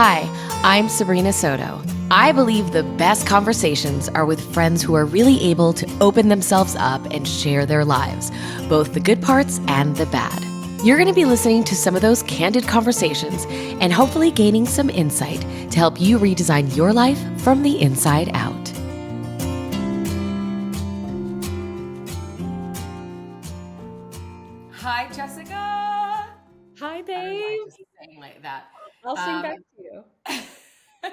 Hi, I'm Sabrina Soto. I believe the best conversations are with friends who are really able to open themselves up and share their lives, both the good parts and the bad. You're going to be listening to some of those candid conversations and hopefully gaining some insight to help you redesign your life from the inside out. Hi, Jessica. Hi, I don't know why I babe. just sang like that. I'll sing back Um, to you.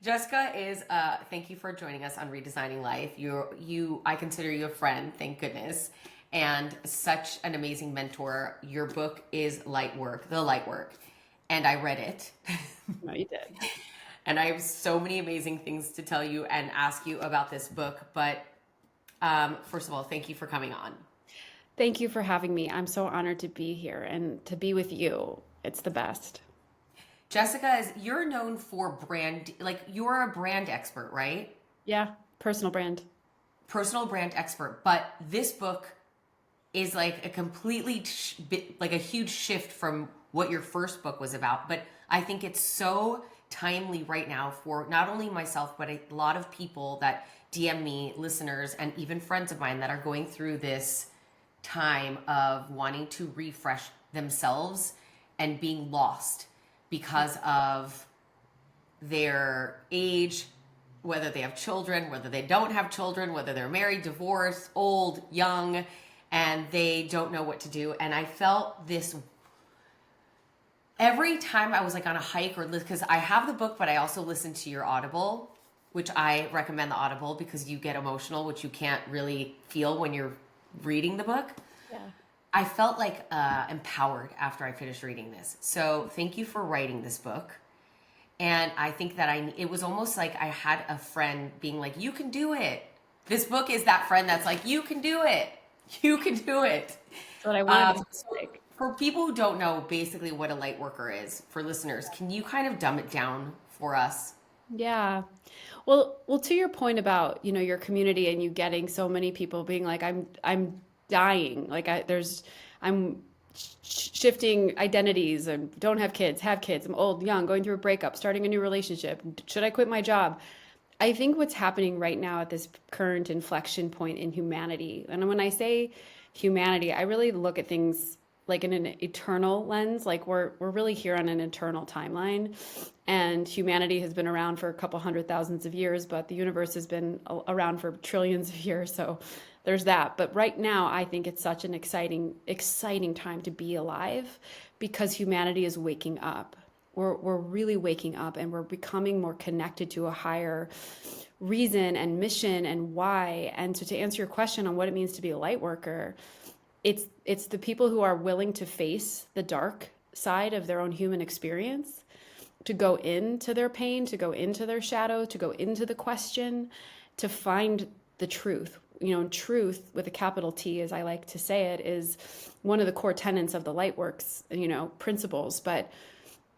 Jessica is thank you for joining us on Redesigning Life. I consider you a friend, thank goodness, and such an amazing mentor. Your book is Light Work, The Light Work, and I read it. No, you did. And I have so many amazing things to tell you and ask you about this book, but first of all, thank you for coming on. Thank you for having me. I'm so honored to be here and to be with you. It's the best. Jessica, you're known for brand, like you're a brand expert, right? Yeah, personal brand. Personal brand expert, but this book is like a like a huge shift from what your first book was about. But I think it's so timely right now for not only myself, but a lot of people that DM me, listeners, and even friends of mine that are going through this time of wanting to refresh themselves and being lost because of their age, whether they have children, whether they don't have children, whether they're married, divorced, old, young, and they don't know what to do. And I felt this every time I was like on a hike or because I have the book, but I also listen to your Audible, which I recommend the Audible because you get emotional, which you can't really feel when you're reading the book. Yeah. I felt like empowered after I finished reading this. So thank you for writing this book. And I think that it was almost like I had a friend being like, you can do it. This book is that friend that's like, you can do it. You can do it. That's what I wanted to So sound like. for people who don't know basically what a light worker is, for listeners, can you kind of dumb it down for us? Yeah. Well, to your point about, your community and you getting so many people being like, I'm dying. I'm shifting identities and don't have kids. I'm old, young, going through a breakup, starting a new relationship. Should I quit my job? I think what's happening right now at this current inflection point in humanity, and when I say humanity, I really look at things like in an eternal lens, like we're really here on an eternal timeline, and humanity has been around for a couple hundred thousands of years, but the universe has been around for trillions of years, so there's that. But right now, I think it's such an exciting time to be alive because humanity is waking up. We're really waking up and we're becoming more connected to a higher reason and mission and why. And so to answer your question on what it means to be a light worker, it's the people who are willing to face the dark side of their own human experience, to go into their pain, to go into their shadow, to go into the question, to find the truth. Truth with a capital T, as I like to say it, is one of the core tenets of the Lightworks, principles. But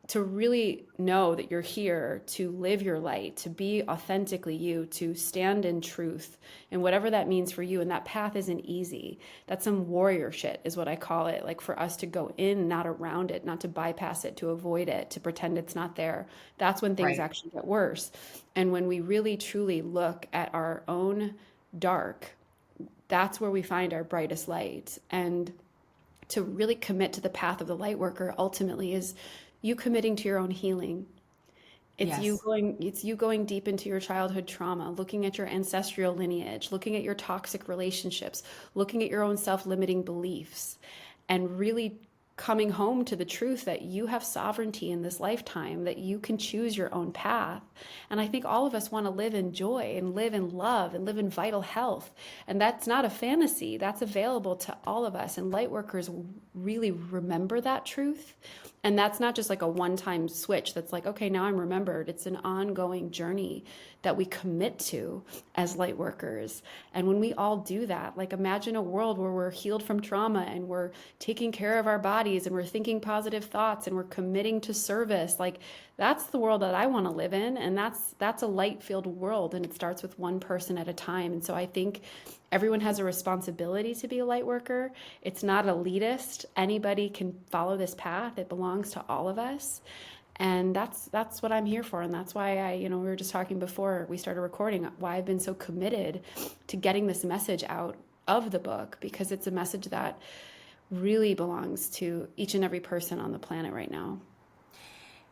to really know that you're here to live your light, to be authentically you, to stand in truth, and whatever that means for you. And that path isn't easy. That's some warrior shit, is what I call it. Like for us to go in, not around it, not to bypass it, to avoid it, to pretend it's not there. That's when things Right. actually get worse. And when we really truly look at our own dark, that's where we find our brightest light. And to really commit to the path of the light worker ultimately is you committing to your own healing. Yes. It's you going deep into your childhood trauma, looking at your ancestral lineage, looking at your toxic relationships, looking at your own self-limiting beliefs, and really coming home to the truth that you have sovereignty in this lifetime, that you can choose your own path. And I think all of us want to live in joy and live in love and live in vital health. And that's not a fantasy, that's available to all of us. And light workers really remember that truth. And that's not just like a one-time switch that's like, okay, now I'm remembered. It's an ongoing journey that we commit to as light workers. And when we all do that, like imagine a world where we're healed from trauma and we're taking care of our bodies and we're thinking positive thoughts and we're committing to service. Like that's the world that I want to live in. And that's a light-filled world. And it starts with one person at a time. And so I think everyone has a responsibility to be a light worker. It's not elitist. Anybody can follow this path. It belongs to all of us. And that's what I'm here for. And that's why we were just talking before we started recording, why I've been so committed to getting this message out of the book, because it's a message that really belongs to each and every person on the planet right now.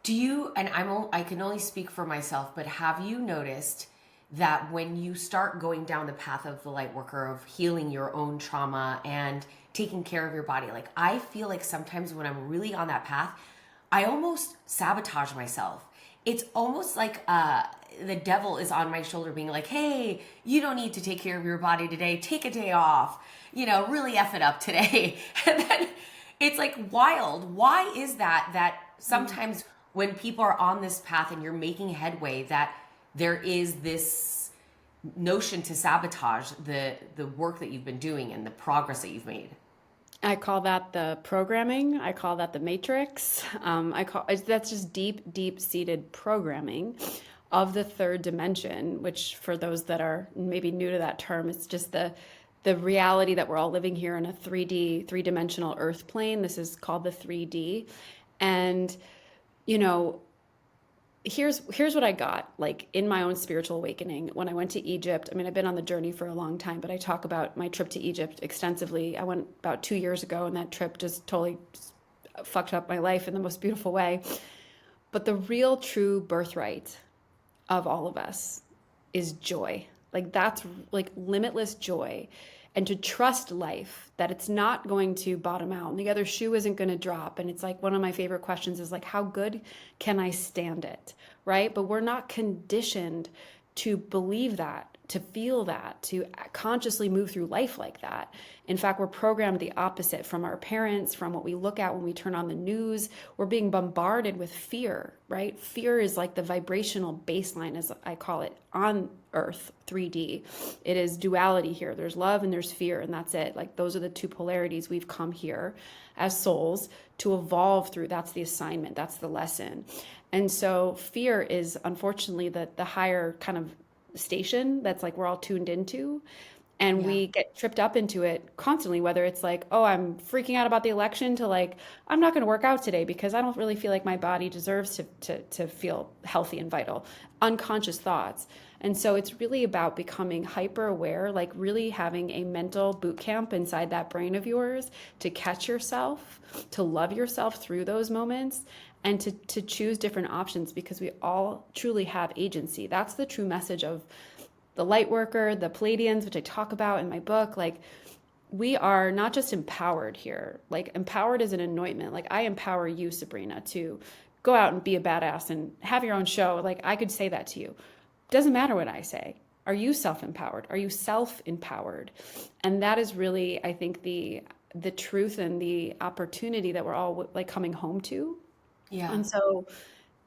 Do you, and I can only speak for myself, but have you noticed that when you start going down the path of the light worker, of healing your own trauma and taking care of your body, like I feel like sometimes when I'm really on that path, I almost sabotage myself. It's almost like the devil is on my shoulder being like, hey, you don't need to take care of your body today. Take a day off, really F it up today. And then it's like wild. Why is that? That sometimes when people are on this path and you're making headway, that there is this notion to sabotage the work that you've been doing and the progress that you've made. I call that the programming. I call that the matrix. That's just deep seated programming of the third dimension, which for those that are maybe new to that term, it's just the reality that we're all living here in a 3D, three-dimensional earth plane. This is called the 3D. And, you know, here's what I got, like in my own spiritual awakening when I went to Egypt. I mean, I've been on the journey for a long time, but I talk about my trip to Egypt extensively. I went about 2 years ago, and that trip just totally fucked up my life in the most beautiful way. But the real true birthright of all of us is joy. Like that's like limitless joy. And to trust life, that it's not going to bottom out and the other shoe isn't going to drop. And it's like one of my favorite questions is like, how good can I stand it? Right? But we're not conditioned to believe that, to feel that, to consciously move through life like that. In fact, we're programmed the opposite from our parents, from what we look at when we turn on the news. We're being bombarded with fear, right? Fear is like the vibrational baseline, as I call it, on Earth 3D. It is duality here. There's love and there's fear, and that's it. Like those are the two polarities we've come here as souls to evolve through. That's the assignment. That's the lesson. And so fear is unfortunately the higher kind of station that's like we're all tuned into. And we get tripped up into it constantly, whether it's like, oh, I'm freaking out about the election, to like, I'm not going to work out today because I don't really feel like my body deserves to feel healthy and vital. Unconscious thoughts. And so it's really about becoming hyper aware, like really having a mental boot camp inside that brain of yours to catch yourself, to love yourself through those moments, and to choose different options, because we all truly have agency. That's the true message of the light worker, the Palladians, which I talk about in my book. Like we are not just empowered here. Like empowered is an anointment. Like I empower you, Sabrina, to go out and be a badass and have your own show. Like I could say that to you. Doesn't matter what I say. Are you self-empowered? Are you self-empowered? And that is really, I think, the truth and the opportunity that we're all like coming home to. Yeah. And so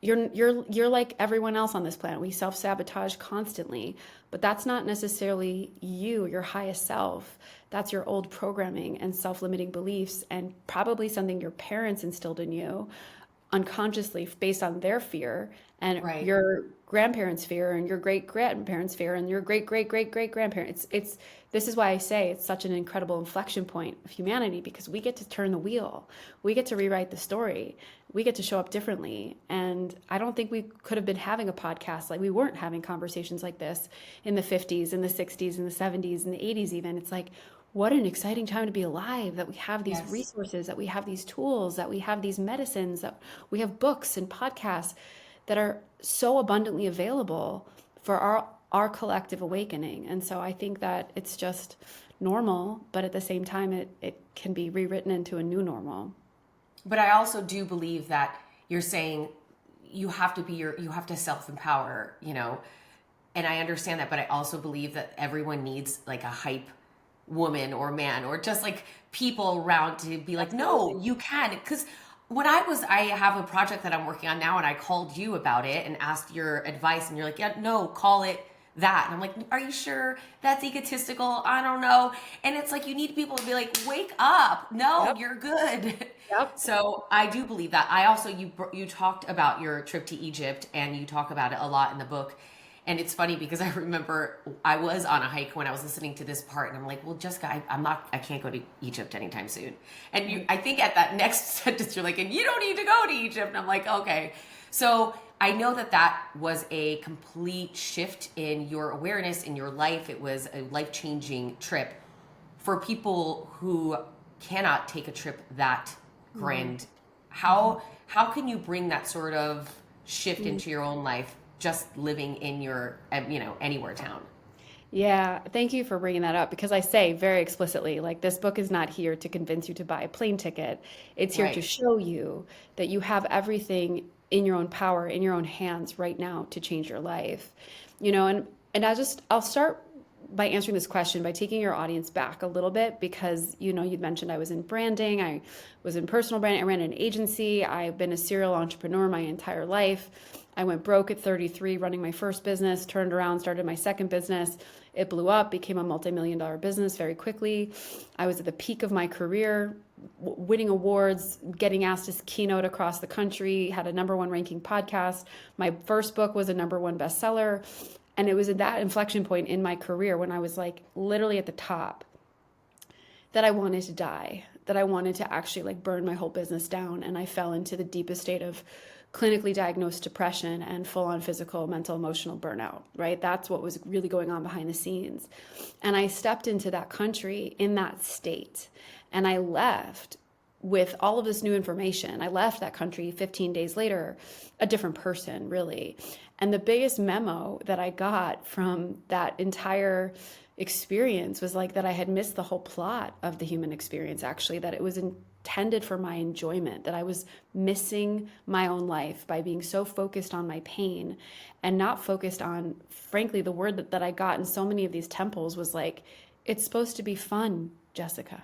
you're like everyone else on this planet. We self-sabotage constantly, but that's not necessarily you, your highest self. That's your old programming and self-limiting beliefs, and probably something your parents instilled in you unconsciously based on their fear, and Right. your grandparents' fear, and your great grandparents' fear, and your great great great great grandparents. It's this is why I say it's such an incredible inflection point of humanity, because we get to turn the wheel, we get to rewrite the story, we get to show up differently. And I don't think we could have been having a podcast, like we weren't having conversations like this in the 50s, in the 60s, in the 70s, in the 80s even. It's like, what an exciting time to be alive, that we have these Yes. resources, that we have these tools, that we have these medicines, that we have books and podcasts that are so abundantly available for our collective awakening. And so I think that it's just normal, but at the same time, it can be rewritten into a new normal. But I also do believe that you're saying you have to you have to self-empower, and I understand that, but I also believe that everyone needs like a hype woman or man, or just like people around to be like, no, you can. Because I have a project that I'm working on now, and I called you about it and asked your advice, and you're like, yeah, no, call it that. And I'm like, are you sure? That's egotistical. I don't know. And it's like, you need people to be like, wake up. No, Yep. you're good. Yep. So I do believe that. I also, you talked about your trip to Egypt, and you talk about it a lot in the book. And it's funny because I remember I was on a hike when I was listening to this part, and I'm like, well, Jessica, I can't go to Egypt anytime soon. And I think at that next sentence, you're like, and you don't need to go to Egypt. And I'm like, okay. So I know that that was a complete shift in your awareness, in your life. It was a life-changing trip for people who cannot take a trip that grand. How can you bring that sort of shift into your own life just living in your anywhere town? Yeah, thank you for bringing that up because I say very explicitly, like, this book is not here to convince you to buy a plane ticket. It's here to Right. show you that you have everything in your own power, in your own hands right now to change your life. And I'll start by answering this question by taking your audience back a little bit because you'd mentioned I was in branding, I was in personal branding, I ran an agency, I've been a serial entrepreneur my entire life. I went broke at 33 running my first business, turned around, started my second business. It blew up, became a multi-million dollar business very quickly. I was at the peak of my career, winning awards, getting asked to keynote across the country, had a #1 ranking podcast. My first book was a #1 bestseller. And it was at that inflection point in my career when I was like literally at the top that I wanted to die, that I wanted to actually like burn my whole business down. And I fell into the deepest state of clinically diagnosed depression and full-on physical, mental, emotional burnout, right? That's what was really going on behind the scenes. And I stepped into that country in that state. And I left with all of this new information. I left that country 15 days later, a different person, really. And the biggest memo that I got from that entire experience was like that I had missed the whole plot of the human experience, actually, that it was intended for my enjoyment, that I was missing my own life by being so focused on my pain and not focused on, frankly, the word that I got in so many of these temples was like, it's supposed to be fun, Jessica.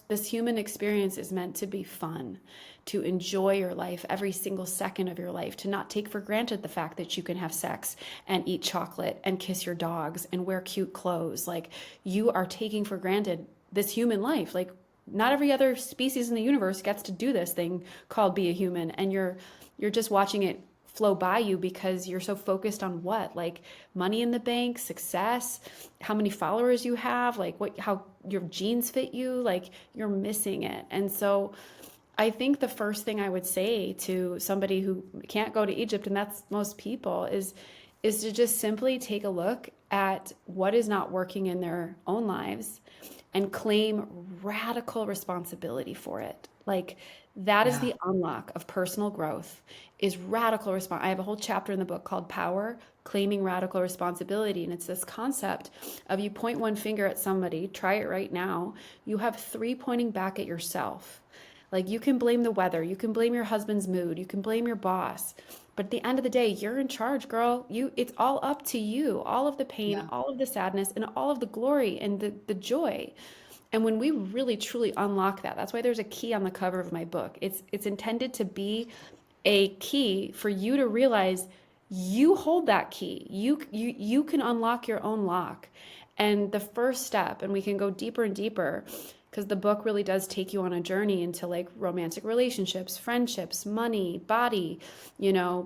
This human experience is meant to be fun, to enjoy your life, every single second of your life, to not take for granted the fact that you can have sex and eat chocolate and kiss your dogs and wear cute clothes. Like, you are taking for granted this human life. Like, not every other species in the universe gets to do this thing called be a human. And you're just watching it flow by you because you're so focused on what, like money in the bank, success, how many followers you have, like how your genes fit you, like you're missing it. And so I think the first thing I would say to somebody who can't go to Egypt, and that's most people, is to just simply take a look at what is not working in their own lives and claim radical responsibility for it. Like, that is Yeah. the unlock of personal growth, is radical response. I have a whole chapter in the book called Power, Claiming Radical Responsibility. And it's this concept of you point one finger at somebody, try it right now. You have 3 pointing back at yourself. Like, you can blame the weather, you can blame your husband's mood, you can blame your boss. But at the end of the day, you're in charge, girl. It's all up to you. All of the pain, Yeah. all of the sadness, and all of the glory and the joy. And when we really truly unlock that, that's why there's a key on the cover of my book. It's intended to be a key for you to realize you hold that key. You can unlock your own lock. And the first step, and we can go deeper and deeper, because the book really does take you on a journey into like romantic relationships, friendships, money, body,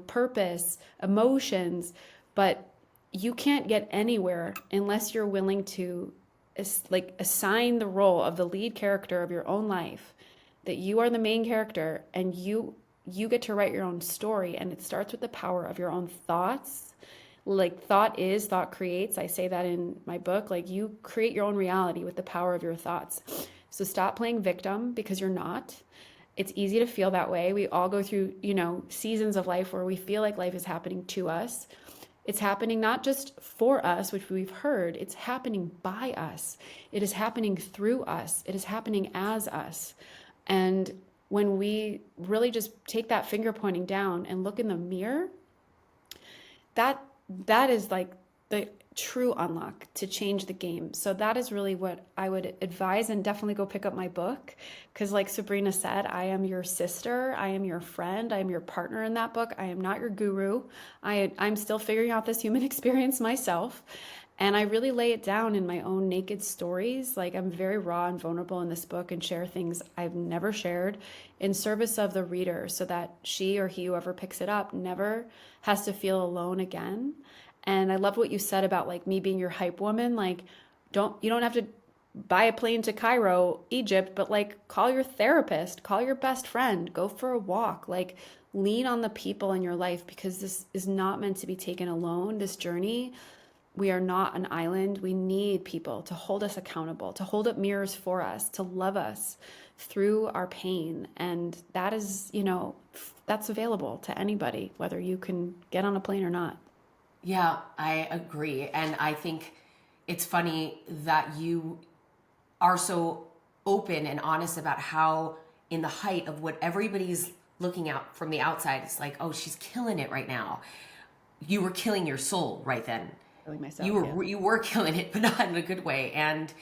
purpose, emotions. But you can't get anywhere unless you're willing to assign the role of the lead character of your own life, that you are the main character and you get to write your own story. And it starts with the power of your own thoughts. Like, thought creates. I say that in my book. Like, you create your own reality with the power of your thoughts. So stop playing victim, because you're not. It's easy to feel that way. We all go through, seasons of life where we feel like life is happening to us. It's happening not just for us, which we've heard, it's happening by us. It is happening through us. It is happening as us. And when we really just take that finger pointing down and look in the mirror, that is like the true unlock to change the game. So that is really what I would advise, and definitely go pick up my book, because like Sabrina said, I am your sister, I am your friend, I am your partner in that book. I am not your guru. I'm still figuring out this human experience myself, and I really lay it down in my own naked stories. Like, I'm very raw and vulnerable in this book and share things I've never shared in service of the reader, so that she or he, whoever picks it up, never has to feel alone again. And I love what you said about like me being your hype woman. Like, you don't have to buy a plane to Cairo, Egypt, but like call your therapist, call your best friend, go for a walk, like lean on the people in your life because this is not meant to be taken alone. This journey, we are not an island. We need people to hold us accountable, to hold up mirrors for us, to love us through our pain. And that is, that's available to anybody, whether you can get on a plane or not. Yeah, I agree. And I think it's funny that you are so open and honest about how, in the height of what everybody's looking at from the outside, it's like, oh, she's killing it right now. You were killing your soul right then. Feeling You myself, yeah. were killing it, but not in a good way. And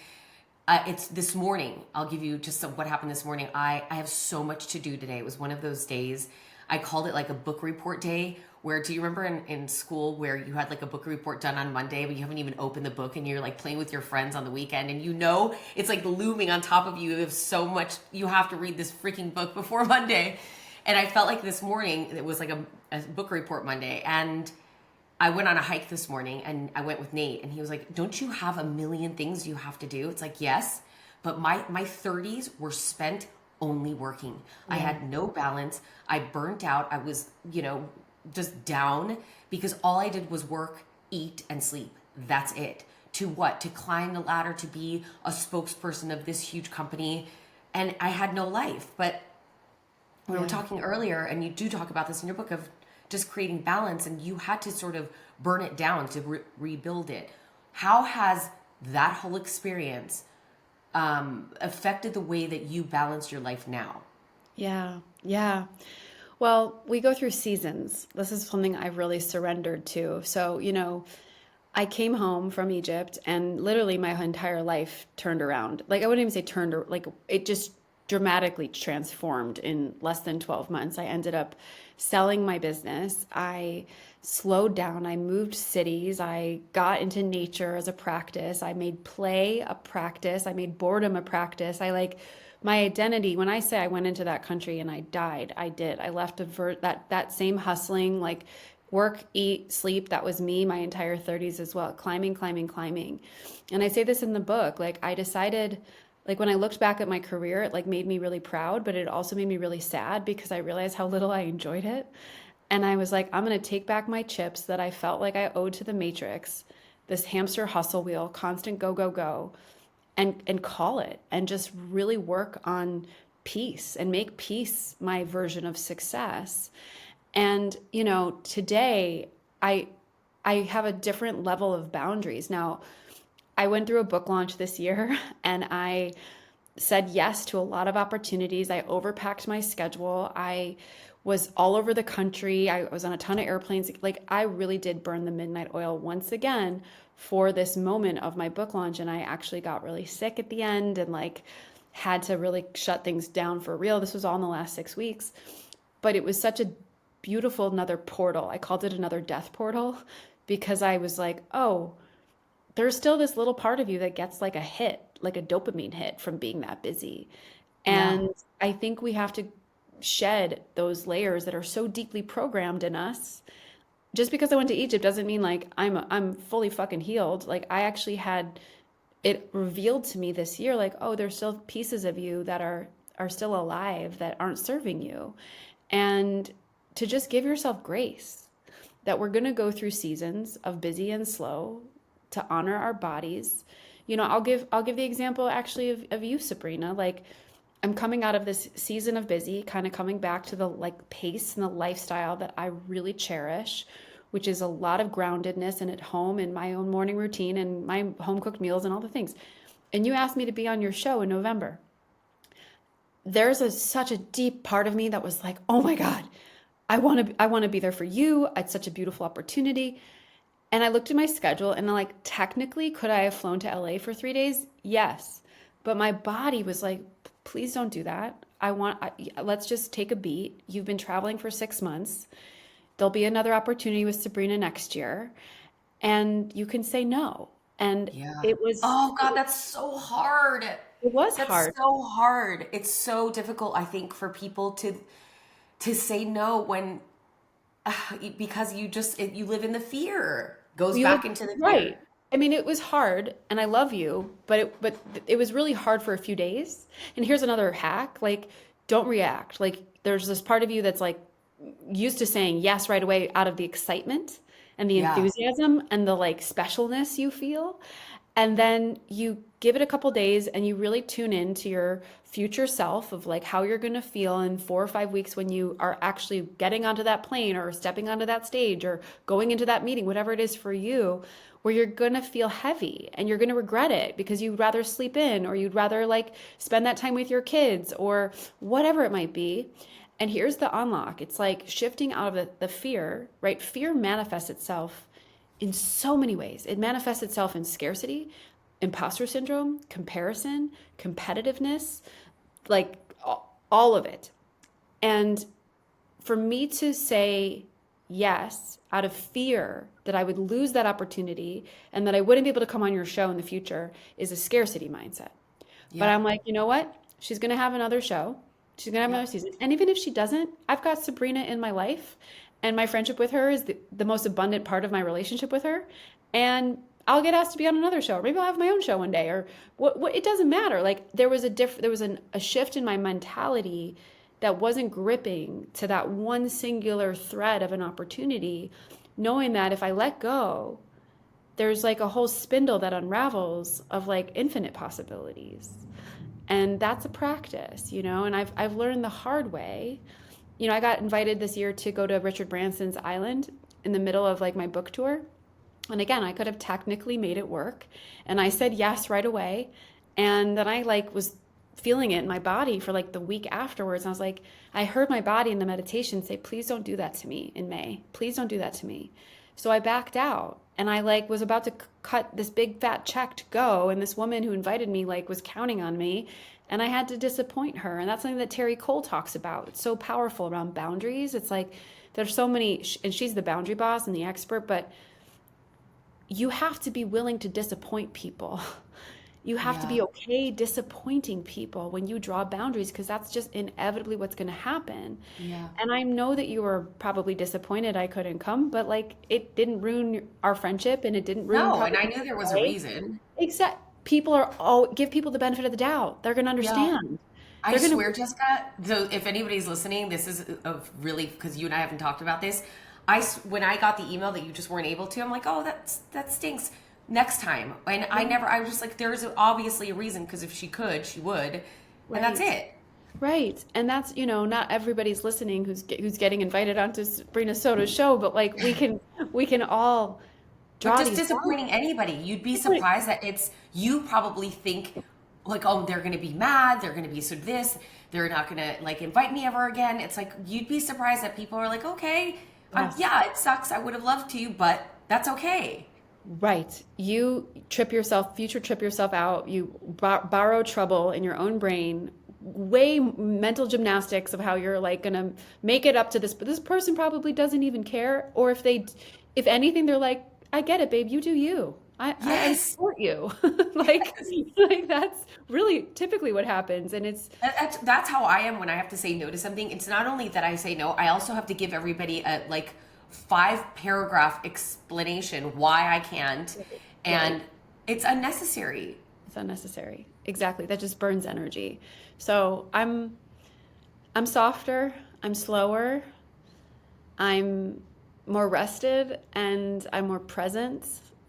it's this morning. I'll give you just what happened this morning. I have so much to do today. It was one of those days. I called it like a book report day. Where, do you remember in school where you had like a book report done on Monday, but you haven't even opened the book and you're like playing with your friends on the weekend, and it's like looming on top of you. You have so much, you have to read this freaking book before Monday. And I felt like this morning it was like a book report Monday, and I went on a hike this morning and I went with Nate, and he was like, don't you have a million things you have to do? It's like, yes, but my 30s were spent only working. I had no balance. I burnt out. I was, just down because all I did was work, eat, and sleep. That's it. To what? To climb the ladder, to be a spokesperson of this huge company. And I had no life. But we were talking earlier, and you do talk about this in your book, of just creating balance, and you had to sort of burn it down to rebuild it. How has that whole experience affected the way that you balance your life now? Yeah, yeah. Well, we go through seasons. This is something I've really surrendered to. So, I came home from Egypt and literally my entire life turned around. Like, I wouldn't even say turned, like, it just dramatically transformed in less than 12 months. I ended up selling my business. I slowed down. I moved cities. I got into nature as a practice. I made play a practice. I made boredom a practice. My identity, when I say I went into that country and I died, I did. I left that same hustling, like work, eat, sleep. That was me my entire 30s as well. Climbing, climbing, climbing. And I say this in the book, like I decided, like when I looked back at my career, it like made me really proud, but it also made me really sad because I realized how little I enjoyed it. And I was like, I'm going to take back my chips that I felt like I owed to the matrix, this hamster hustle wheel, constant go, go, go, and call it and just really work on peace and make peace my version of success. And, today I I have a different level of boundaries. Now, I went through a book launch this year and I said yes to a lot of opportunities. I overpacked my schedule. I was all over the country. I was on a ton of airplanes. Like, I really did burn the midnight oil once again for this moment of my book launch. And I actually got really sick at the end and like had to really shut things down for real. This was all in the last 6 weeks. But it was such a beautiful another portal. I called it another death portal because I was like, oh, there's still this little part of you that gets like a hit, like a dopamine hit from being that busy. Yeah. And I think we have to shed those layers that are so deeply programmed in us. Just because I went to Egypt doesn't mean like I'm fully fucking healed. Like I actually had it revealed to me this year, like, oh, there's still pieces of you that are still alive that aren't serving you. And to just give yourself grace that we're going to go through seasons of busy and slow to honor our bodies. I'll give the example actually of you, Sabrina. Like I'm coming out of this season of busy, kind of coming back to the like pace and the lifestyle that I really cherish, which is a lot of groundedness and at home in my own morning routine and my home cooked meals and all the things. And you asked me to be on your show in November. There's such a deep part of me that was like, oh my God, I want to be there for you. It's such a beautiful opportunity. And I looked at my schedule and I'm like, technically, could I have flown to LA for 3 days? Yes. But my body was like, please don't do that. Let's just take a beat. You've been traveling for 6 months. There'll be another opportunity with Sabrina next year. And you can say no. And Yeah. it was, Oh God, that's so hard. it was That's hard. so hard. It's so difficult, I think, for people to say no when because you live in the fear. goes You look back into the fear. right. I mean, it was hard, and I love you, but it was really hard for a few days. And here's another hack: like, don't react. Like, there's this part of you that's like used to saying yes right away out of the excitement and the Yeah. enthusiasm and the like specialness you feel. And then you give it a couple days and you really tune in to your future self of like how you're going to feel in 4 or 5 weeks when you are actually getting onto that plane or stepping onto that stage or going into that meeting, whatever it is for you, where you're going to feel heavy and you're going to regret it because you'd rather sleep in or you'd rather like spend that time with your kids or whatever it might be. And here's the unlock. It's like shifting out of the fear, right? Fear manifests itself in so many ways. It manifests itself in scarcity, imposter syndrome, comparison, competitiveness, like all of it. And for me to say yes out of fear that I would lose that opportunity and that I wouldn't be able to come on your show in the future is a scarcity mindset. But Yeah. I'm like, you know what? She's going to have another show. She's going to have Yeah. another season. And even if she doesn't, I've got Sabrina in my life. And my friendship with her is the most abundant part of my relationship with her. And I'll get asked to be on another show. Or maybe I'll have my own show one day. Or what it doesn't matter. Like there was a shift in my mentality that wasn't gripping to that one singular thread of an opportunity, knowing that if I let go, there's like a whole spindle that unravels of like infinite possibilities. And that's a practice, you know, and I've learned the hard way. You know, I got invited this year to go to Richard Branson's island in the middle of like my book tour. And again, I could have technically made it work. And I said yes right away. And then I like was feeling it in my body for like the week afterwards. And I was like, I heard my body in the meditation say, please don't do that to me in May. Please don't do that to me. So I backed out and I like was about to cut this big fat check to go. And this woman who invited me like was counting on me. And I had to disappoint her. And that's something that Terry Cole talks about. It's so powerful around boundaries. It's like there's so many, and she's the boundary boss and the expert, but you have to be willing to disappoint people. You have to Yeah. be okay disappointing people when you draw boundaries because that's just inevitably what's going to happen. Yeah. And I know that you were probably disappointed I couldn't come, but like it didn't ruin our friendship and it didn't ruin No, and probably I knew there was a right? reason. Except people are all give people the benefit of the doubt. They're going to Yeah. understand. I They're going to swear, Jessica, so if anybody's listening, this is a really, because you and I haven't talked about this. When I got the email that you just weren't able to, I'm like, oh, that stinks. Next time. And I was just like, there's obviously a reason, because if she could, she would. And that's right. it. Right. And that's, you know, not everybody's listening who's getting invited onto Sabrina Soto's show, but like we can all But draw just these disappointing anybody, you'd be surprised that you probably think, like, oh, they're going to be mad. They're going to be so this. They're not going to, like, invite me ever again. It's like, you'd be surprised that people are like, okay, Yes. yeah, it sucks. I would have loved to, but that's okay. Right. You future trip yourself out. You borrow trouble in your own brain, way mental gymnastics of how you're like gonna make it up to this, but this person probably doesn't even care. Or if anything, they're like, I get it, babe. You do you. I Yes. support you. Like, Yes. like that's really typically what happens. And it's That's how I am when I have to say no to something. It's not only that I say no, I also have to give everybody a like 5 paragraph explanation why I can't. right. And it's unnecessary. It's unnecessary. Exactly. That just burns energy. So I'm softer, I'm slower, I'm more rested, and I'm more present.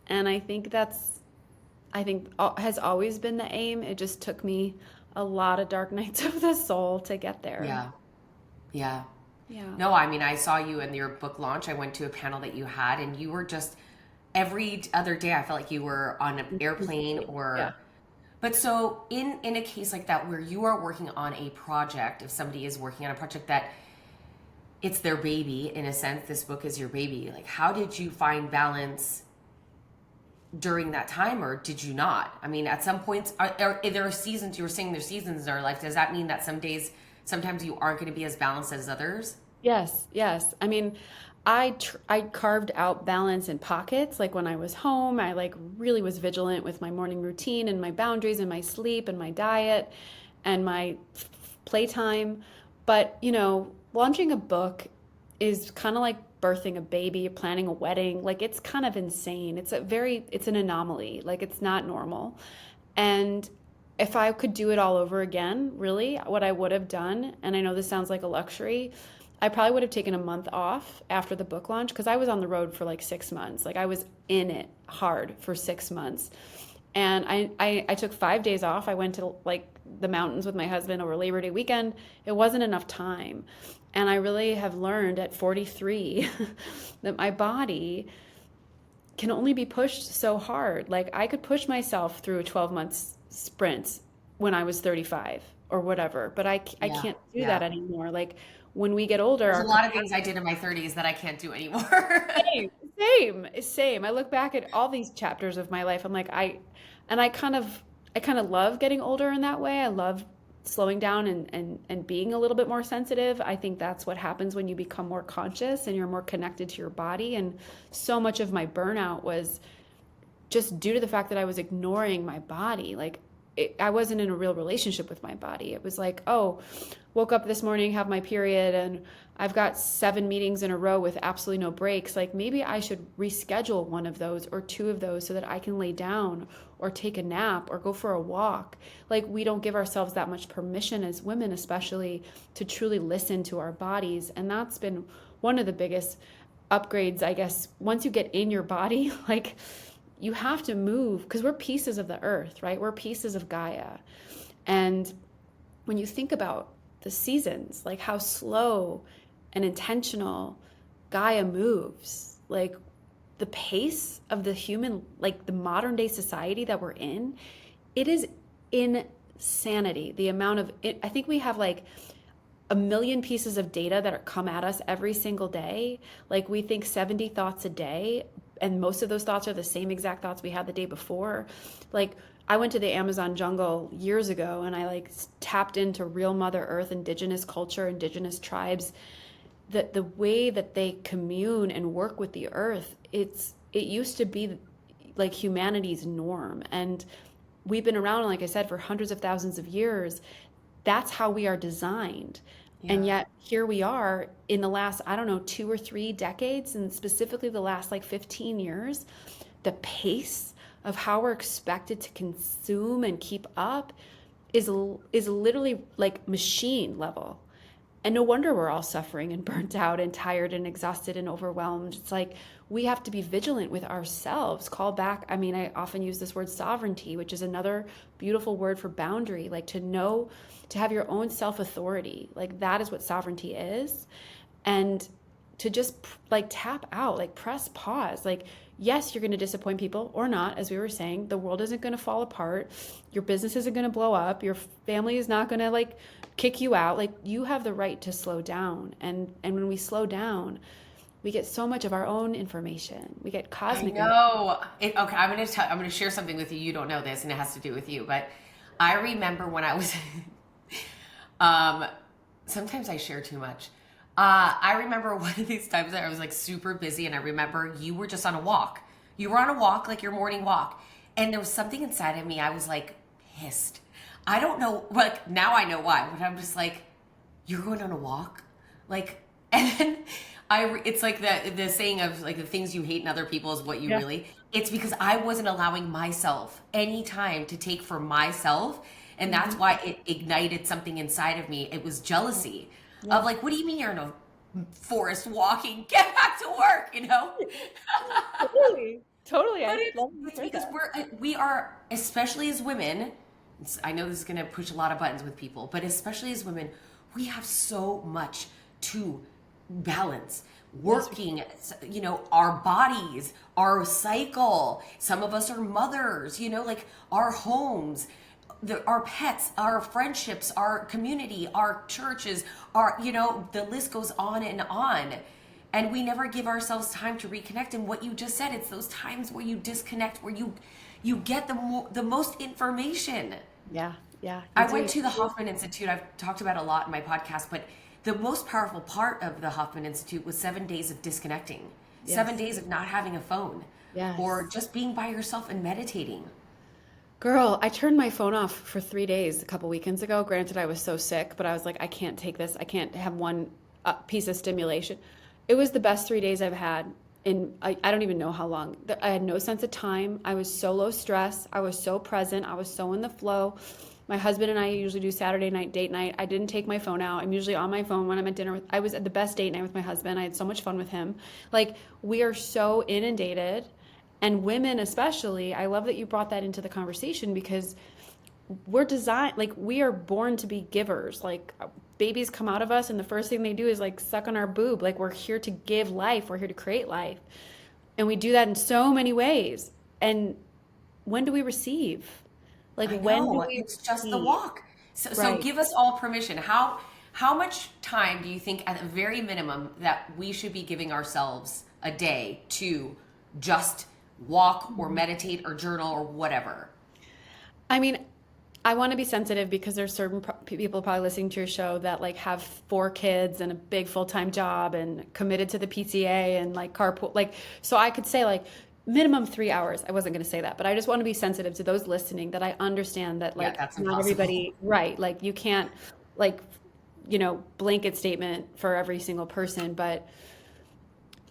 And I think has always been the aim. It just took me a lot of dark nights of the soul to get there. Yeah. Yeah. Yeah. No, I mean, I saw you in your book launch. I went to a panel that you had, and you were just every other day. I felt like you were on an airplane Yeah. or. But so in a case like that where you are working on a project, if somebody is working on a project that it's their baby in a sense, this book is your baby. Like, how did you find balance during that time, or did you not? I mean, at some points, are there seasons? You were saying there's seasons in our life. Does that mean that sometimes you aren't going to be as balanced as others? Yes, yes. I mean, I carved out balance in pockets. Like when I was home, I like really was vigilant with my morning routine and my boundaries and my sleep and my diet and my playtime. But, you know, launching a book is kind of like birthing a baby, you're planning a wedding. Like it's kind of insane. It's an anomaly. Like it's not normal. And if I could do it all over again, really, what I would have done, and I know this sounds like a luxury, I probably would have taken a month off after the book launch because I was on the road for like 6 months. Like I was in it hard for 6 months. And I took 5 days off. I went to like the mountains with my husband over Labor Day weekend. It wasn't enough time. And I really have learned at 43 that my body can only be pushed so hard. Like I could push myself through a 12 month sprint when I was 35 or whatever, but I Yeah. can't do that Yeah. anymore. Like when we get older, There's a our lot of capacity. things I did in my 30s that I can't do anymore. Same. I look back at all these chapters of my life. I'm like, and I kind of love getting older in that way. I love slowing down and being a little bit more sensitive. I think that's what happens when you become more conscious and you're more connected to your body. And so much of my burnout was just due to the fact that I was ignoring my body. Like I wasn't in a real relationship with my body. It was like, oh, woke up this morning, have my period, and I've got 7 meetings in a row with absolutely no breaks. Like maybe I should reschedule one of those or two of those so that I can lay down or take a nap or go for a walk. Like we don't give ourselves that much permission as women, especially to truly listen to our bodies. And that's been one of the biggest upgrades, I guess, once you get in your body, like you have to move because we're pieces of the earth, right? We're pieces of Gaia. And when you think about the seasons, like how slow and intentional Gaia moves, like the pace of the human, like the modern day society that we're in, it is insanity. The amount of it, I think we have like a million pieces of data that are come at us every single day. Like we think 70 thoughts a day, and most of those thoughts are the same exact thoughts we had the day before. Like I went to the Amazon jungle years ago and I like tapped into real Mother Earth, indigenous culture, indigenous tribes, that the way that they commune and work with the earth, it used to be like humanity's norm. And we've been around, like I said, for hundreds of thousands of years. That's how we are designed. And Yeah. yet here we are in the last, I don't know, 2 or 3 decades, and specifically the last like 15 years, the pace of how we're expected to consume and keep up is literally like machine level. And no wonder we're all suffering and burnt out and tired and exhausted and overwhelmed. It's like we have to be vigilant with ourselves. Call back. I mean, I often use this word sovereignty, which is another beautiful word for boundary, like to know, to have your own self authority. Like that is what sovereignty is. And to just like tap out, like press pause. Like, yes, you're going to disappoint people or not. As we were saying, the world isn't going to fall apart. Your business isn't going to blow up. Your family is not going to like kick you out. Like you have the right to slow down. And when we slow down, we get so much of our own information. We get I cosmic information. know. Okay, I'm gonna share something with you. You don't know this, and it has to do with you. But I remember when I was, um, sometimes I share too much. I remember one of these times that I was like super busy, and I remember you were just on a walk. You were on a walk, like your morning walk, and there was something inside of me. I was like pissed. I don't know. Like now I know why, but I'm just like, you're going on a walk, like, and then it's like the saying of like the things you hate in other people is what you Yeah. really. It's because I wasn't allowing myself any time to take for myself, and that's Mhm. why it ignited something inside of me. It was jealousy Yeah. of like, what do you mean you're in a forest walking? Get back to work, you know? Totally. Totally. But I love to it's hear because that. we are, especially as women, I know this is going to push a lot of buttons with people, but especially as women, we have so much to balance. Yes. Working, you know, our bodies, our cycle. Some of us are mothers, you know, like our homes, our pets, our friendships, our community, our churches, our, you know, the list goes on and on. And we never give ourselves time to reconnect. And what you just said, it's those times where you disconnect, where you get the most information. Yeah. Yeah. You I went do. to the Hoffman Institute. I've talked about it a lot in my podcast, but the most powerful part of the Hoffman Institute was 7 days of disconnecting, 7 days Yes. of not having a phone, or Yes. just being by yourself and meditating. Girl, I turned my phone off for 3 days a couple weekends ago. Granted, I was so sick, but I was like, I can't take this. I can't have one piece of stimulation. It was the best 3 days I've had in, I don't even know how long. I had no sense of time. I was so low stress. I was so present. I was so in the flow. My husband and I usually do Saturday night date night. I didn't take my phone out. I'm usually on my phone when I'm at dinner with, I was at the best date night with my husband. I had so much fun with him. Like, we are so inundated, and women especially. I love that you brought that into the conversation, because we're designed, like, we are born to be givers. Like, babies come out of us and the first thing they do is like suck on our boob. Like, we're here to give life, we're here to create life, and we do that in so many ways. And when do we receive? Like, I when do know, we it's just the receive? walk. So Right. give us all permission. How much time do you think at the very minimum that we should be giving ourselves a day to just walk or meditate or journal or whatever? I mean, I want to be sensitive, because there's certain people probably listening to your show that like have 4 kids and a big full-time job and committed to the PTA and like carpool. Like, so I could say like minimum 3 hours. I wasn't going to say that, but I just want to be sensitive to those listening, that I understand that Yeah, like that's not impossible. everybody, right? Like, you can't like, blanket statement for every single person, but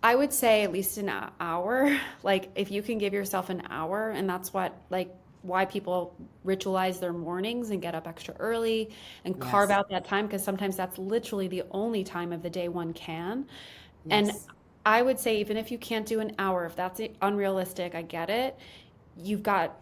I would say at least an hour. Like, if you can give yourself an hour, and that's what, like, why people ritualize their mornings and get up extra early and carve Yes. out that time, because sometimes that's literally the only time of the day one can. And Yes. I would say, even if you can't do an hour, if that's unrealistic, I get it. You've got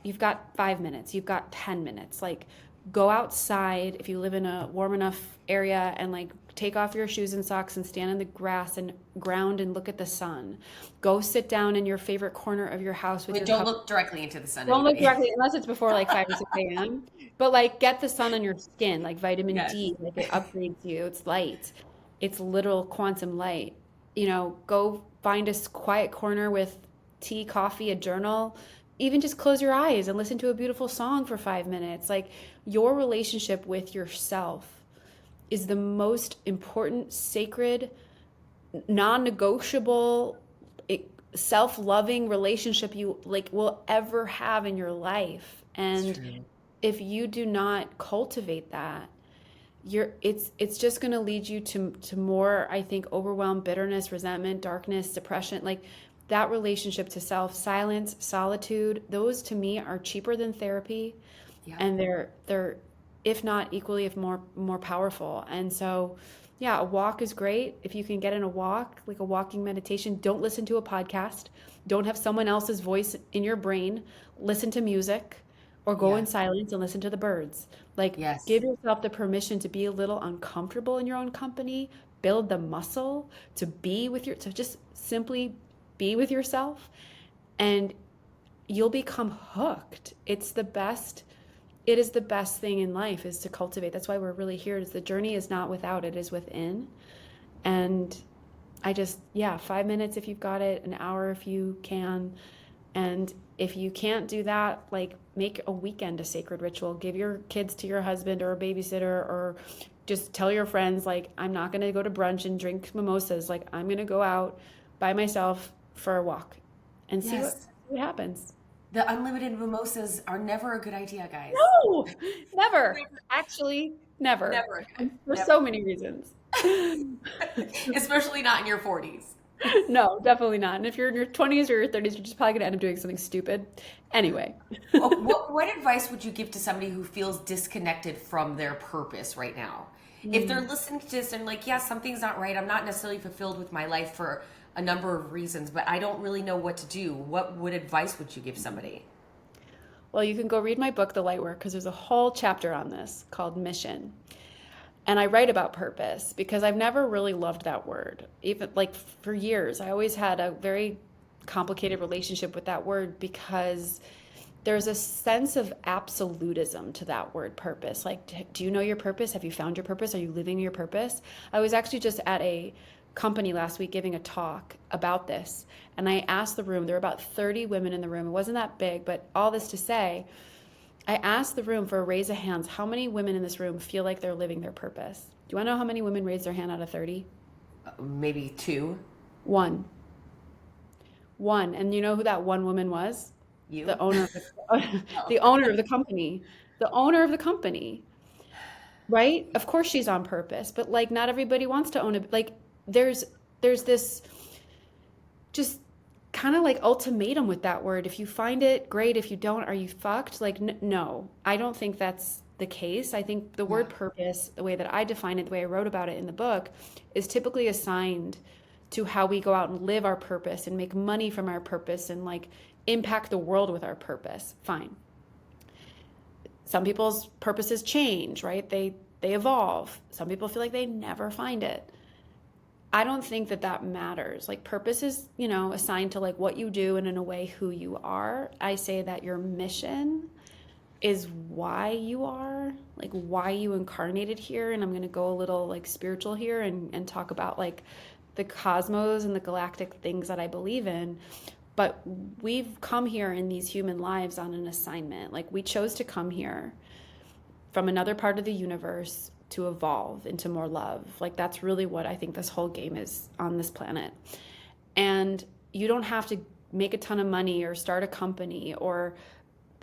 5 minutes, you've got 10 minutes. Like, go outside if you live in a warm enough area, and like take off your shoes and socks and stand in the grass and ground and look at the sun. Go sit down in your favorite corner of your house I with mean, your don't cup. look directly into the sun, Don't look anybody. directly, unless it's before like 5 or 6 a.m. But like, get the sun on your skin, like vitamin Yes. D, like it upgrades you. It's light. It's literal quantum light. Go find a quiet corner with tea, coffee, a journal. Even just close your eyes and listen to a beautiful song for 5 minutes. Like, your relationship with yourself is the most important, sacred, non-negotiable, self-loving relationship you like will ever have in your life. It's And true. if you do not cultivate that, it's just going to lead you to more, I think, overwhelm, bitterness, resentment, darkness, depression. Like, that relationship to self, silence, solitude, those to me are cheaper than therapy, Yeah. and they're if not equally, if more powerful. And so, yeah, a walk is great. If you can get in a walk, like a walking meditation, don't listen to a podcast. Don't have someone else's voice in your brain. Listen to music, or go in Yes. silence and listen to the birds. Like, Yes. give yourself the permission to be a little uncomfortable in your own company. Build the muscle to just simply be with yourself, and you'll become hooked. It is the best thing in life, is to cultivate. That's why we're really here. Is the journey is not without, it is within. And yeah, 5 minutes if you've got it, an hour if you can. And if you can't do that, like, make a weekend a sacred ritual. Give your kids to your husband or a babysitter, or just tell your friends, like, I'm not going to go to brunch and drink mimosas. Like, I'm going to go out by myself for a walk and see what, Yes. what happens. The unlimited mimosas are never a good idea, guys. No, never. Never, Actually, never. never good. And for so Never. many reasons. Especially not in your 40s. No, definitely not. And if you're in your 20s or your 30s, you're just probably going to end up doing something stupid. Anyway. What advice would you give to somebody who feels disconnected from their purpose right now? If they're Mm. listening to this and like, yeah, something's not right. I'm not necessarily fulfilled with my life for a number of reasons, but I don't really know what to do. What advice would you give somebody? Well, you can go read my book, The Lightwork, because there's a whole chapter on this called Mission. And I write about purpose because I've never really loved that word. Even like for years, I always had a very complicated relationship with that word, because there's a sense of absolutism to that word purpose. Like, do you know your purpose? Have you found your purpose? Are you living your purpose? I was actually just at a company last week giving a talk about this. And I asked the room, there were about 30 women in the room. It wasn't that big, but all this to say, I asked the room for a raise of hands. How many women in this room feel like they're living their purpose? Do you want to know how many women raised their hand out of 30? Maybe two. One. One. And you know who that one woman was? The You? owner of Oh. the owner of the company. The owner of the company, right? Of course she's on purpose, but like, not everybody wants to own it. Like, there's this just kind of like ultimatum with that word. If you find it, great. If you don't, are you fucked? Like, no, I don't think that's the case. I think the Yeah. word purpose, the way that I define it, the way I wrote about it in the book, is typically assigned to how we go out and live our purpose and make money from our purpose and like impact the world with our purpose. Fine. Some people's purposes change, right? They evolve. Some people feel like they never find it. I don't think that that matters. Like purpose is, assigned to like what you do and in a way who you are. I say that your mission is why you are, like why you incarnated here. And I'm going to go a little like spiritual here and talk about like the cosmos and the galactic things that I believe in. But we've come here in these human lives on an assignment. Like we chose to come here from another part of the universe to evolve into more love. Like that's really what I think this whole game is on this planet. And you don't have to make a ton of money or start a company or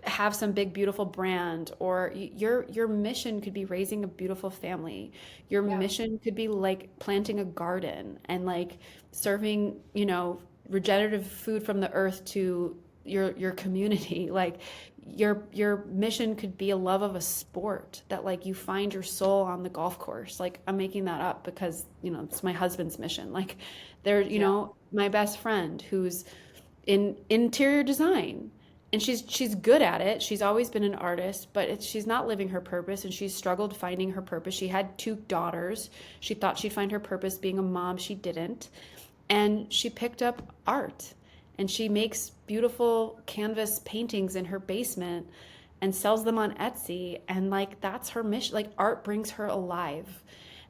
have some big beautiful brand, or your mission could be raising a beautiful family. Your Yeah. mission could be like planting a garden and like serving, regenerative food from the earth to your community. Like your mission could be a love of a sport, that like you find your soul on the golf course. Like I'm making that up because it's my husband's mission. Like there, Yeah. my best friend who's in interior design, and she's good at it. She's always been an artist, but she's not living her purpose, and she's struggled finding her purpose. She had 2 daughters. She thought she'd find her purpose being a mom. She didn't. And she picked up art, and she makes beautiful canvas paintings in her basement and sells them on Etsy. And like that's her mission. Like art brings her alive.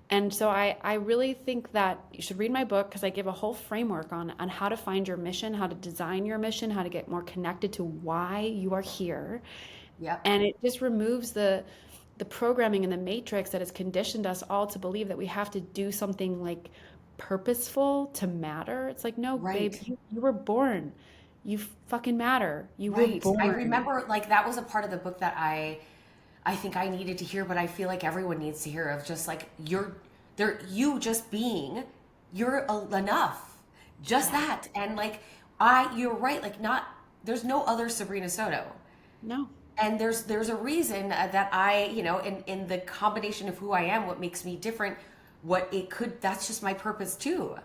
And so I really think that you should read my book because I give a whole framework on how to find your mission, how to design your mission, how to get more connected to why you are here. Yep. And it just removes the programming and the matrix that has conditioned us all to believe that we have to do something like purposeful to matter. It's like, no, babe, Right. you were born. You fucking matter. You were Right. I born. remember like that was a part of the book that I think I needed to hear, but I feel like everyone needs to hear of just like you're there, you just being, you're enough, just Yeah. that. And like, you're right. Like not, there's no other Sabrina Soto. No. And there's a reason that in the combination of who I am, what makes me different, that's just my purpose too.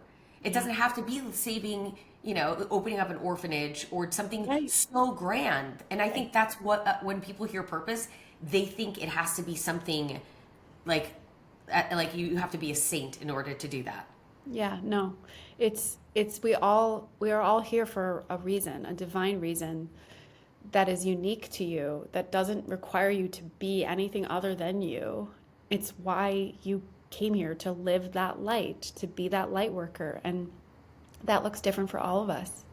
It Yeah. doesn't have to be saving, opening up an orphanage or something Right. so grand. And I think that's what, when people hear purpose, they think it has to be something like, like you have to be a saint in order to do that. Yeah, no. It's we are all here for a reason, a divine reason that is unique to you, that doesn't require you to be anything other than you. It's why you came here, to live that light, to be that light worker, and that looks different for all of us.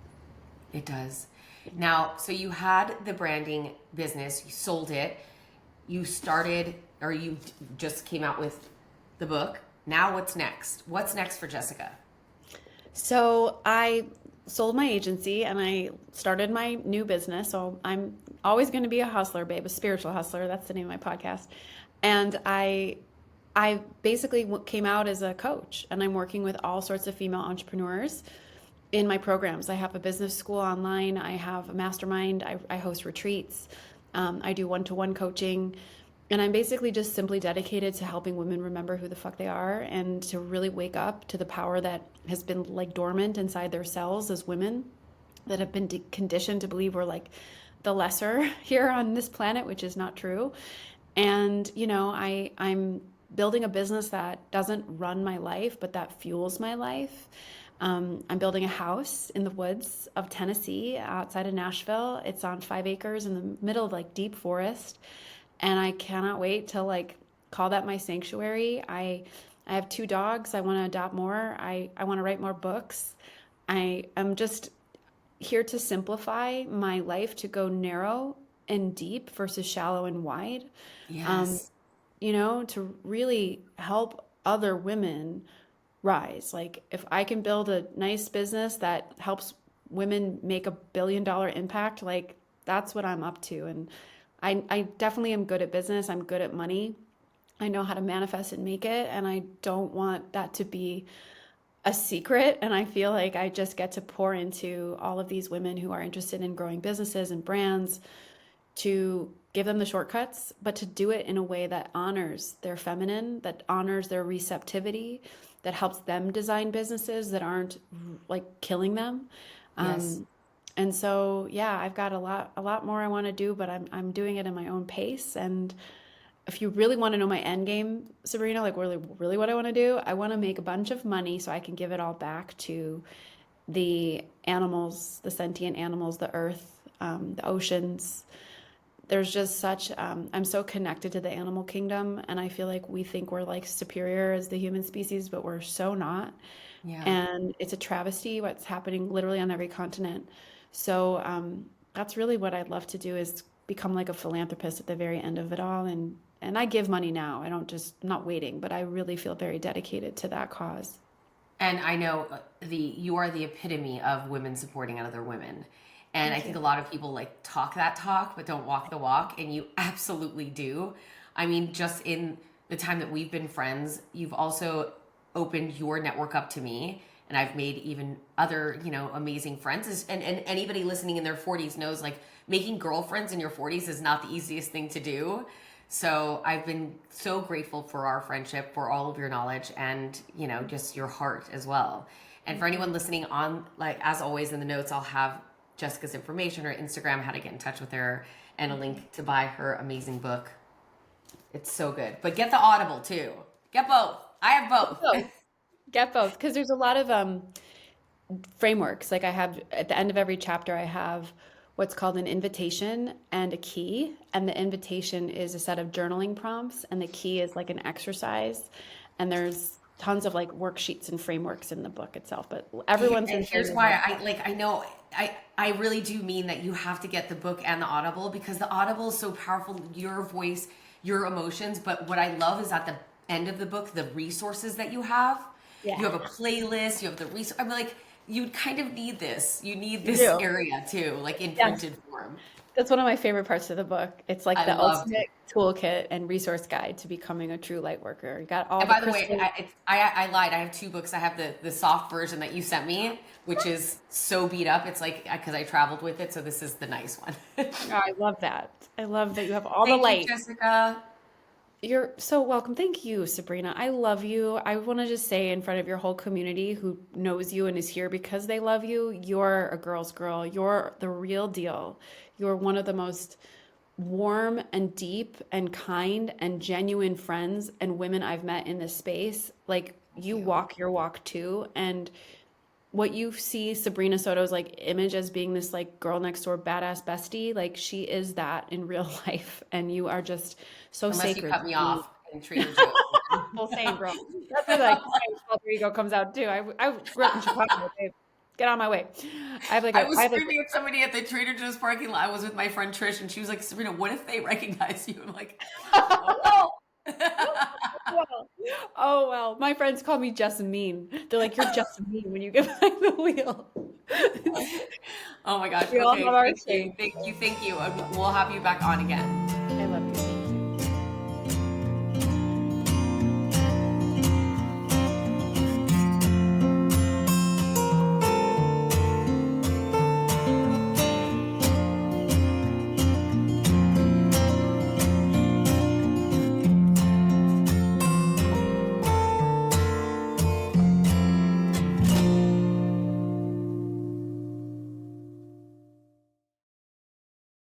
It does. Now, so you had the branding business, you sold it, you started, or you just came out with the book. Now, what's next? What's next for Jessica? So I sold my agency and I started my new business. So I'm always going to be a hustler, babe, a spiritual hustler. That's the name of my podcast. And I basically came out as a coach, and I'm working with all sorts of female entrepreneurs in my programs. I have a business school online. I have a mastermind. I host retreats. I do one-to-one coaching. And I'm basically just simply dedicated to helping women remember who the fuck they are and to really wake up to the power that has been like dormant inside their cells as women, that have been conditioned to believe we're like the lesser here on this planet, which is not true. And, I'm building a business that doesn't run my life, but that fuels my life. I'm building a house in the woods of Tennessee outside of Nashville. It's on 5 acres in the middle of like deep forest. And I cannot wait to like call that my sanctuary. I have 2 dogs. I want to adopt more. I want to write more books. I am just here to simplify my life to go narrow and deep versus shallow and wide. Um, Yes. to really help other women rise. Like if I can build a nice business that helps women make $1 billion impact, like that's what I'm up to. And I definitely am good at business. I'm good at money. I know how to manifest and make it. And I don't want that to be a secret, and I feel like I just get to pour into all of these women who are interested in growing businesses and brands to give them the shortcuts, but to do it in a way that honors their feminine, that honors their receptivity, that helps them design businesses that aren't like killing them. Yes. And so, yeah, I've got a lot more I want to do, but I'm doing it in my own pace. And if you really want to know my end game, Sabrina, like really, really what I want to do, I want to make a bunch of money so I can give it all back to the animals, the sentient animals, the earth, the oceans. There's just such, I'm so connected to the animal kingdom, and I feel like we think we're like superior as the human species, but we're so not. Yeah. And it's a travesty what's happening literally on every continent. So that's really what I'd love to do, is become like a philanthropist at the very end of it all. And I give money now. I don't just, I'm not waiting, but I really feel very dedicated to that cause. And I know you are the epitome of women supporting other women. And I Thank think you. a lot of people like talk that talk, but don't walk the walk. And you absolutely do. I mean, just in the time that we've been friends, you've also opened your network up to me. And I've made even other, amazing friends. And anybody listening in their 40s knows like making girlfriends in your 40s is not the easiest thing to do. So I've been so grateful for our friendship, for all of your knowledge, and just your heart as well. And for Thank you. anyone listening on, like as always in the notes, I'll have Jessica's information, or Instagram, how to get in touch with her, and a link to buy her amazing book. It's so good. But get the Audible too. Get both. I have Get both. both. Get both. Because there's a lot of frameworks. Like I have at the end of every chapter, I have what's called an invitation and a key. And the invitation is a set of journaling prompts, and the key is like an exercise. And there's tons of like worksheets and frameworks in the book itself. But everyone's And been saying here's this why like, I know I really do mean that you have to get the book and the Audible, because the Audible is so powerful, your voice, your emotions. But what I love is at the end of the book, the resources that you have. You yeah, have a playlist, you have the resource. I'm like, you kind of need this. You need you this do. area too, like in Yes. printed form. That's one of my favorite parts of the book. It's like I the loved it. ultimate toolkit and resource guide to becoming a true light worker. You got all And the by the way, crystals. I lied. I have two books. I have the soft version that you sent me, which is so beat up. It's like because I traveled with it, so this is the nice one. Oh, I love that. I love that you have all the Thank you, light. Jessica. You're so welcome. Thank you, Sabrina. I love you. I want to just say in front of your whole community who knows you and is here because they love you, you're a girl's girl. You're the real deal. You're one of the most warm and deep and kind and genuine friends and women I've met in this space. Like Thank you you. walk your walk too. And what you see Sabrina Soto's like image as being this like girl next door badass bestie, like she is that in real life. And you are just so Unless you sacred cut to me me. off in Trader Joe's. Well, same, girl. That's where like my alter ego comes out too. I grew up in Chicago, babe. Get on my way. I was I have like screaming at somebody at the Trader Joe's parking lot. I was with my friend Trish, and she was like, "Sabrina, what if they recognize you?" I'm like, "Oh well." well, oh well. My friends call me Jessamine. They're like, you're Jessamine when you get behind the wheel. Oh my gosh. We all have Okay. our Thank you. shame. Thank you. Thank you. And we'll have you back on again.